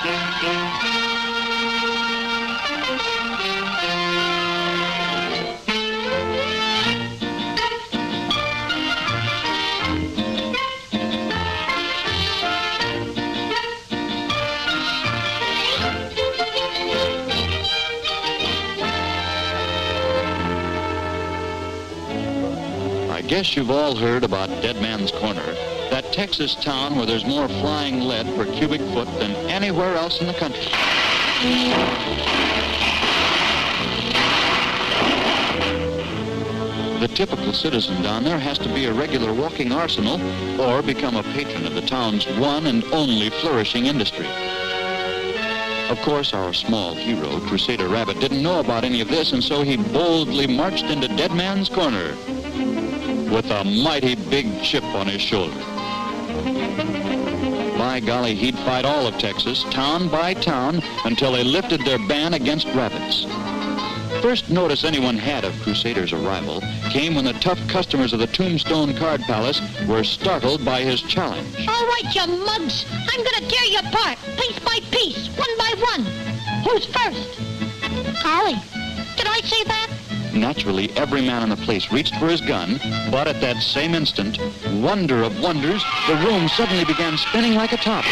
I guess you've all heard about Dead Man's Corner, that Texas town where there's more flying lead per cubic foot than anywhere else in the country. The typical citizen down there has to be a regular walking arsenal or become a patron of the town's one and only flourishing industry. Of course, our small hero, Crusader Rabbit, didn't know about any of this, and so he boldly marched into Dead Man's Corner with a mighty big chip on his shoulder. By golly, he'd fight all of Texas, town by town, until they lifted their ban against rabbits. First notice anyone had of Crusader's arrival came when the tough customers of the Tombstone Card Palace were startled by his challenge. All right, you mugs. I'm gonna tear you apart, piece by piece, one by one. Who's first? Golly, did I say that? Naturally, every man in the place reached for his gun, but at that same instant, wonder of wonders, the room suddenly began spinning like a top.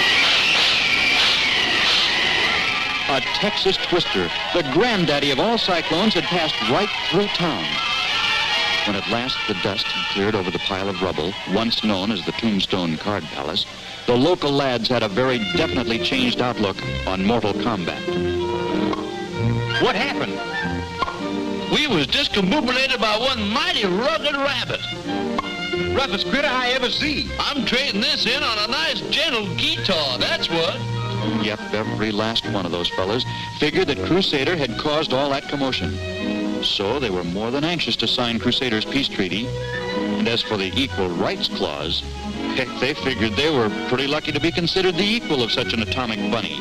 A Texas twister, the granddaddy of all cyclones, had passed right through town. When at last the dust had cleared over the pile of rubble, once known as the Tombstone Card Palace, the local lads had a very definitely changed outlook on mortal combat. What happened? We was discombobulated by one mighty rugged rabbit. Roughest critter I ever see. I'm trading this in on a nice gentle guitar, that's what. Yep, every last one of those fellas figured that Crusader had caused all that commotion. So they were more than anxious to sign Crusader's peace treaty. And as for the Equal Rights Clause, heck, they figured they were pretty lucky to be considered the equal of such an atomic bunny.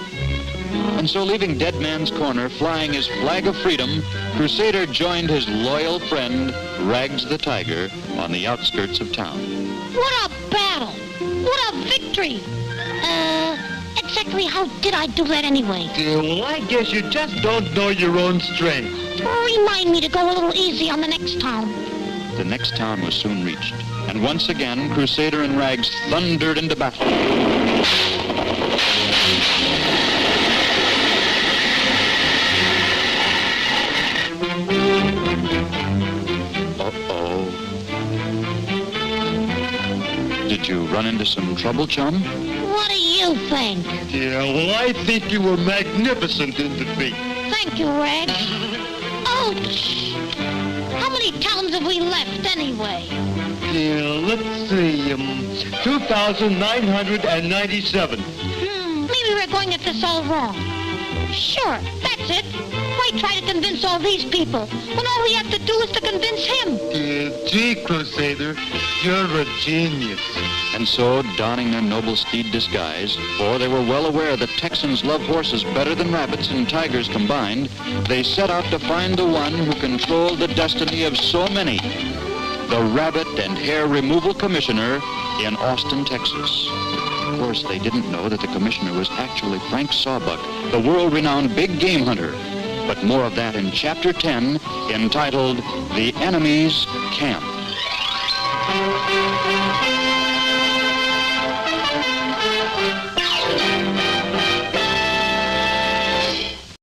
And so, leaving Dead Man's Corner, flying his flag of freedom, Crusader joined his loyal friend, Rags the Tiger, on the outskirts of town. What a battle! What a victory! Exactly how did I do that anyway? Well, I guess you just don't know your own strength. Remind me to go a little easy on the next town. The next town was soon reached, and once again, Crusader and Rags thundered into battle. Did you run into some trouble, chum? What do you think? Yeah, well, I think you were magnificent in defeat. Thank you, Rags. Ouch! How many towns have we left, anyway? Yeah, let's see, 2,997. Maybe we're going at this all wrong. Sure, that's it. Why try to convince all these people when all we have to do is to convince him? Gee, Crusader, you're a genius. And so, donning their noble steed disguise, for they were well aware that Texans love horses better than rabbits and tigers combined, they set out to find the one who controlled the destiny of so many, the Rabbit and Hair Removal Commissioner in Austin, Texas. Of course, they didn't know that the commissioner was actually Frank Sawbuck, the world-renowned big game hunter. But more of that in Chapter 10, entitled The Enemy's Camp.